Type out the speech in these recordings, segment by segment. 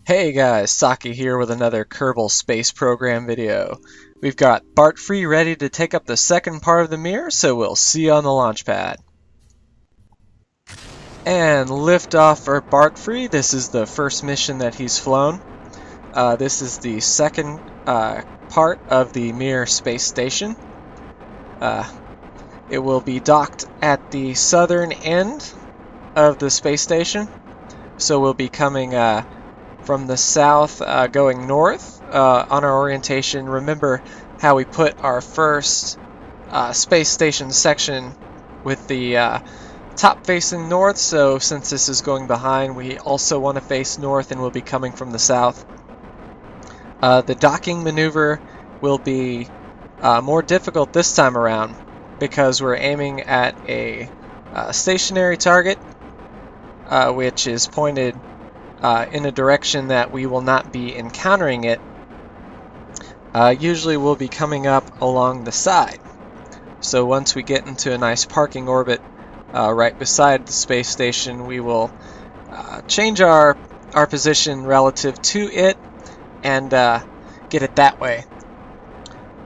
Hey guys, Saki here with another Kerbal space program video. We've got Bart Free ready to take up the second part of the mirror, so we'll see you on the launch pad. And lift off for Bart Free. This is the first mission that he's flown. This is the second part of the Mir space station. It will be docked at the southern end of the space station, so we'll be coming from the south going north on our orientation. Remember how we put our first space station section with the top facing north, so since this is going behind, we also want to face north and we'll be coming from the south. The docking maneuver will be more difficult this time around because we're aiming at a stationary target which is pointed in a direction that we will not be encountering it. Usually we'll be coming up along the side. So once we get into a nice parking orbit right beside the space station, we will change our position relative to it and get it that way.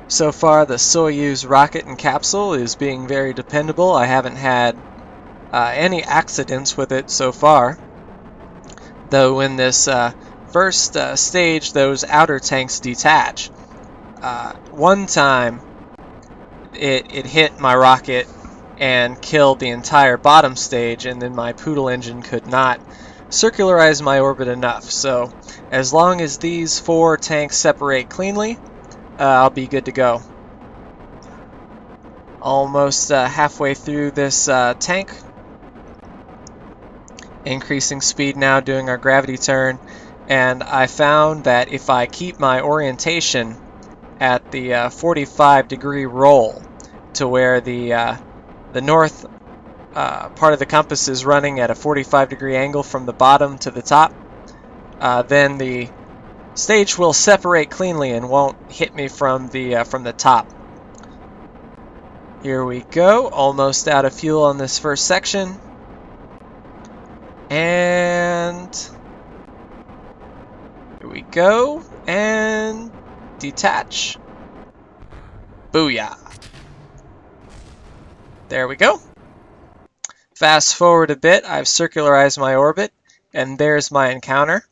So far the Soyuz rocket and capsule is being very dependable. I haven't had any accidents with it so far. Though in this first stage, those outer tanks detach. One time, it hit my rocket and killed the entire bottom stage, and then my Poodle engine could not circularize my orbit enough. So as long as these four tanks separate cleanly, I'll be good to go. Almost halfway through this tank. Increasing speed now, doing our gravity turn, and I found that if I keep my orientation at the 45-degree roll to where the north part of the compass is running at a 45-degree angle from the bottom to the top, then the stage will separate cleanly and won't hit me from the top. Here we go, almost out of fuel on this first section. And here we go, and detach. Booyah. There we go. Fast forward a bit, I've circularized my orbit, and there's my encounter.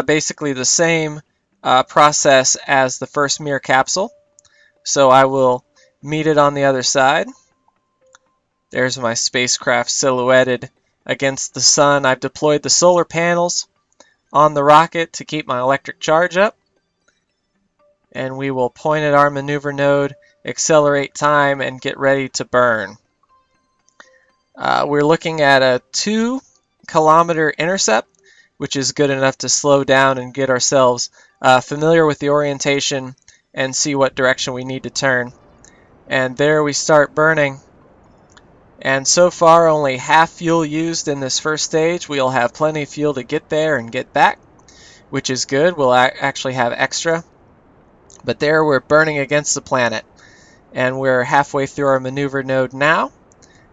Basically the same process as the first Mir capsule. So I will meet it on the other side. There's my spacecraft silhouetted against the sun. I've deployed the solar panels on the rocket to keep my electric charge up. And we will point at our maneuver node, accelerate time, and get ready to burn. We're looking at a 2-kilometer intercept, which is good enough to slow down and get ourselves familiar with the orientation and see what direction we need to turn. And there we start burning. And so far only half fuel used in this first stage. We'll have plenty of fuel to get there and get back, which is good. We'll actually have extra. But there we're burning against the planet. And we're halfway through our maneuver node now,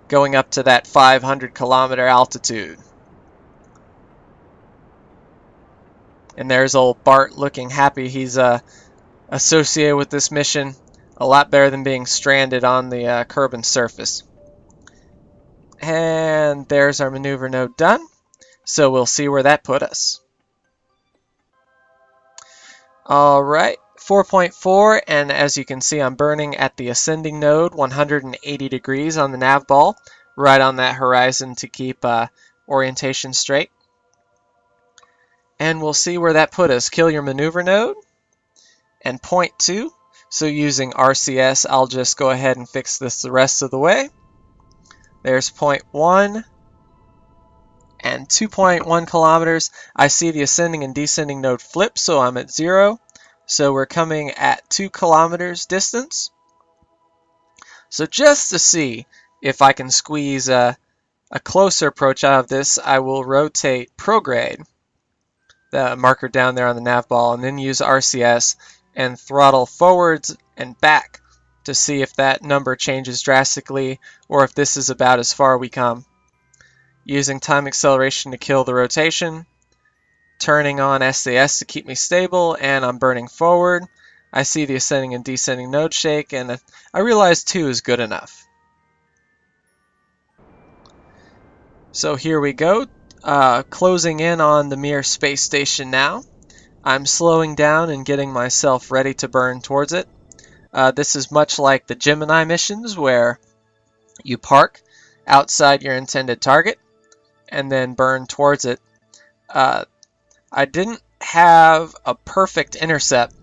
going up to that 500-kilometer altitude. And there's old Bart looking happy. He's associated with this mission a lot better than being stranded on the Kerbal surface. And there's our maneuver node done. So we'll see where that put us. Alright, 4.4, and as you can see I'm burning at the ascending node, 180 degrees on the nav ball, right on that horizon to keep orientation straight. And we'll see where that put us. Kill your maneuver node and point 2. So using RCS, I'll just go ahead and fix this the rest of the way. There's point 1 and 2.1 kilometers. I see the ascending and descending node flip, so I'm at 0. So we're coming at 2 kilometers distance. So just to see if I can squeeze a closer approach out of this, I will rotate prograde, the marker down there on the nav ball, and then use RCS and throttle forwards and back to see if that number changes drastically or if this is about as far we come. Using time acceleration to kill the rotation, turning on SAS to keep me stable, and I'm burning forward. I see the ascending and descending node shake, and I realize 2 is good enough. So here we go, closing in on the Mir space station now. I'm slowing down and getting myself ready to burn towards it. This is much like the Gemini missions, where you park outside your intended target and then burn towards it. I didn't have a perfect intercept,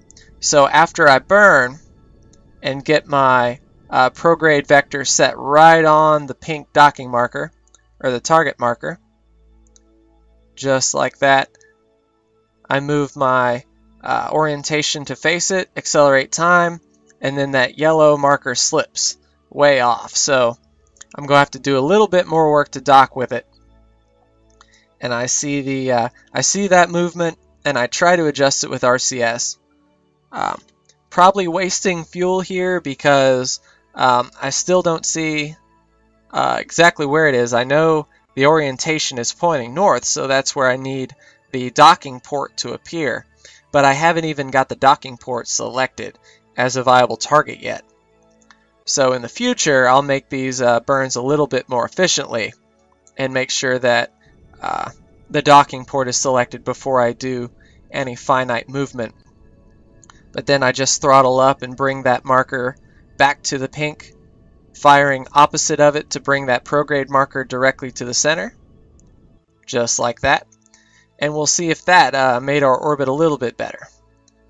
so after I burn and get my prograde vector set right on the pink docking marker, or the target marker, just like that, I move my orientation to face it, accelerate time, and then that yellow marker slips way off. So I'm going to have to do a little bit more work to dock with it. And I see that movement, and I try to adjust it with RCS. Probably wasting fuel here because I still don't see exactly where it is. I know the orientation is pointing north, so that's where I need the docking port to appear. But I haven't even got the docking port selected as a viable target yet. So in the future, I'll make these burns a little bit more efficiently and make sure that the docking port is selected before I do any finite movement. But then I just throttle up and bring that marker back to the pink, firing opposite of it to bring that prograde marker directly to the center, just like that. And we'll see if that made our orbit a little bit better.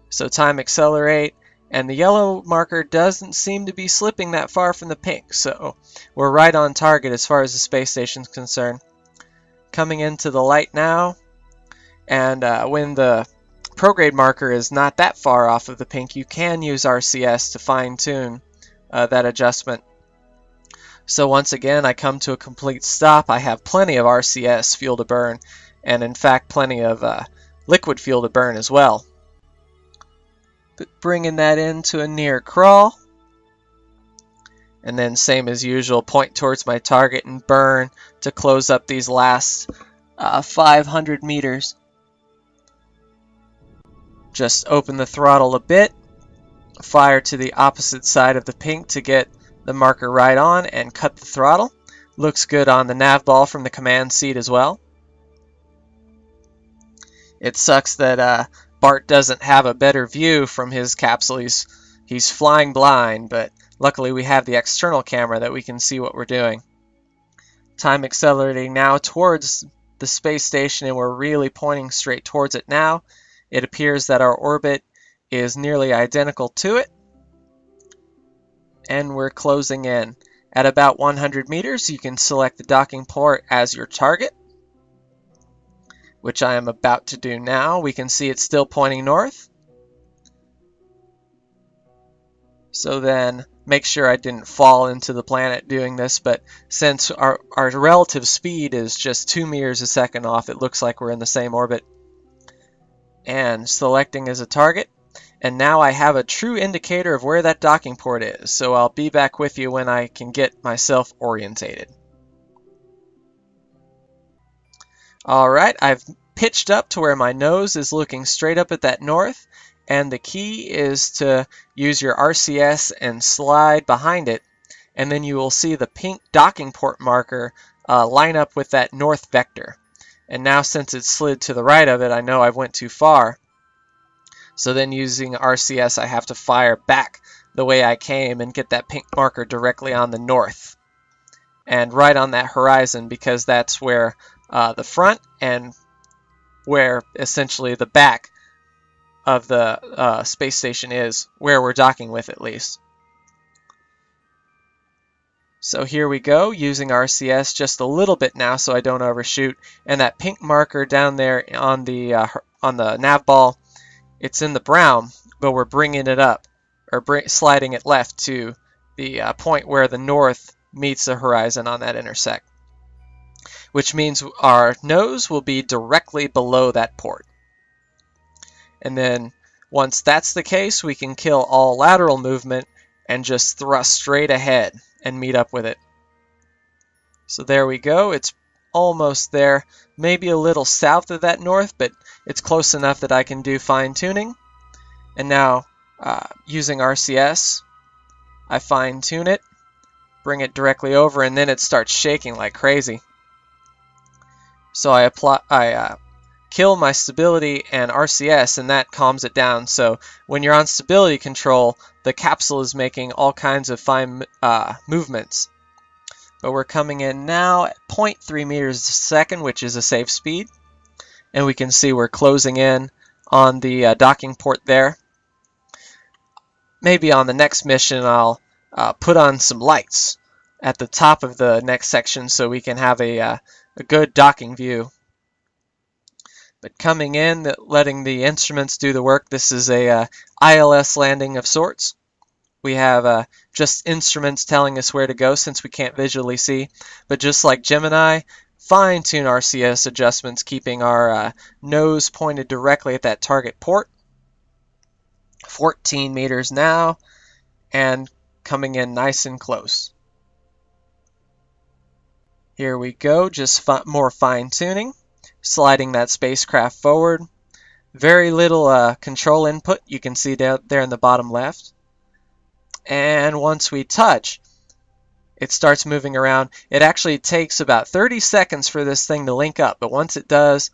So time accelerate, and the yellow marker doesn't seem to be slipping that far from the pink, so we're right on target as far as the space station's concerned. Coming into the light now, and when the prograde marker is not that far off of the pink, you can use RCS to fine-tune that adjustment. So once again, I come to a complete stop. I have plenty of RCS fuel to burn, and in fact plenty of liquid fuel to burn as well. But bringing that into a near crawl, and then same as usual, point towards my target and burn to close up these last 500 meters. Just open the throttle a bit, fire to the opposite side of the pink to get the marker right on, and cut the throttle. Looks good on the nav ball from the command seat as well. It sucks that Bart doesn't have a better view from his capsule. He's flying blind, but luckily we have the external camera that we can see what we're doing. Time accelerating now towards the space station, and we're really pointing straight towards it now. It appears that our orbit is nearly identical to it, and we're closing in. At about 100 meters, you can select the docking port as your target, which I am about to do now. We can see it's still pointing north. So then make sure I didn't fall into the planet doing this, but since our relative speed is just 2 meters a second off, it looks like we're in the same orbit. And selecting as a target. And now I have a true indicator of where that docking port is, so I'll be back with you when I can get myself orientated. Alright, I've pitched up to where my nose is looking straight up at that north, and the key is to use your RCS and slide behind it, and then you will see the pink docking port marker line up with that north vector. And now since it's slid to the right of it, I know I've went too far. So then using RCS, I have to fire back the way I came and get that pink marker directly on the north. And right on that horizon, because that's where the front and where essentially the back of the space station is, where we're docking with at least. So here we go, using RCS just a little bit now so I don't overshoot. And that pink marker down there on the nav ball, it's in the brown, but we're bringing it up, or sliding it left to the point where the north meets the horizon on that intersect, which means our nose will be directly below that port. And then once that's the case, we can kill all lateral movement and just thrust straight ahead and meet up with it. So there we go. It's almost there. Maybe a little south of that north, but it's close enough that I can do fine tuning. And now, using RCS, I fine tune it, bring it directly over, and then it starts shaking like crazy. So I kill my stability and RCS, and that calms it down. So when you're on stability control, the capsule is making all kinds of fine movements. But we're coming in now at 0.3 meters a second, which is a safe speed. And we can see we're closing in on the docking port there. Maybe on the next mission I'll put on some lights at the top of the next section so we can have a good docking view. But coming in, letting the instruments do the work, this is a ILS landing of sorts. We have just instruments telling us where to go since we can't visually see. But just like Gemini, fine-tune RCS adjustments, keeping our nose pointed directly at that target port. 14 meters now, and coming in nice and close. Here we go, just more fine-tuning, sliding that spacecraft forward. Very little control input, you can see down there in the bottom left. And once we touch, it starts moving around. It actually takes about 30 seconds for this thing to link up, but once it does,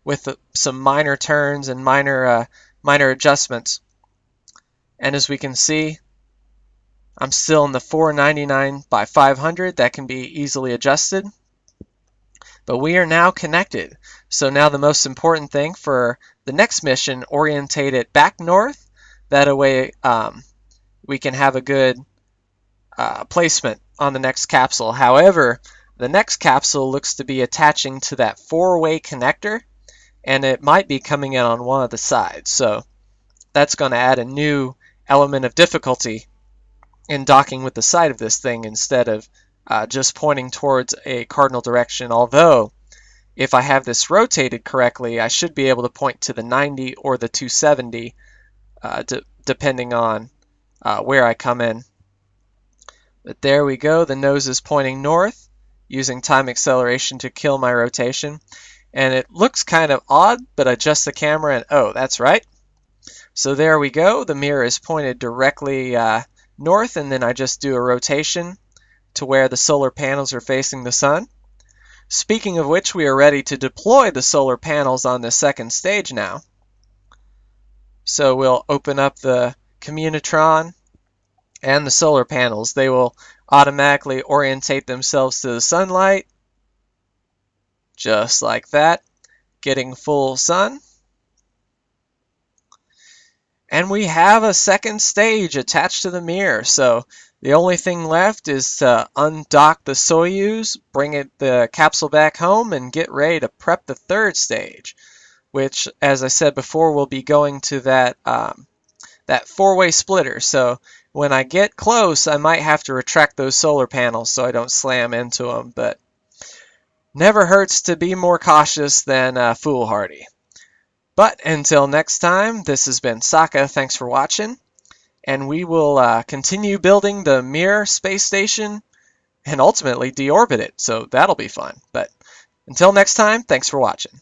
with some minor turns and minor adjustments, and as we can see, I'm still in the 499 by 500. That can be easily adjusted. But we are now connected. So now the most important thing for the next mission, orientate it back north. That way we can have a good placement on the next capsule. However, the next capsule looks to be attaching to that four-way connector, and it might be coming in on one of the sides. So that's going to add a new element of difficulty in docking with the side of this thing instead of just pointing towards a cardinal direction. Although, if I have this rotated correctly, I should be able to point to the 90 or the 270, depending on where I come in. But there we go. The nose is pointing north, using time acceleration to kill my rotation. And it looks kind of odd, but adjust the camera and oh, that's right. So there we go. The mirror is pointed directly north, and then I just do a rotation to where the solar panels are facing the sun. Speaking of which, we are ready to deploy the solar panels on the second stage now. So we'll open up the Communitron and the solar panels. They will automatically orientate themselves to the sunlight, just like that, getting full sun. And we have a second stage attached to the mirror. So the only thing left is to undock the Soyuz, bring the capsule back home, and get ready to prep the third stage, which, as I said before, will be going to that four-way splitter. So when I get close, I might have to retract those solar panels so I don't slam into them. But never hurts to be more cautious than foolhardy. But until next time, this has been Sokka. Thanks for watching. And we will continue building the Mir space station and ultimately deorbit it. So that'll be fun. But until next time, thanks for watching.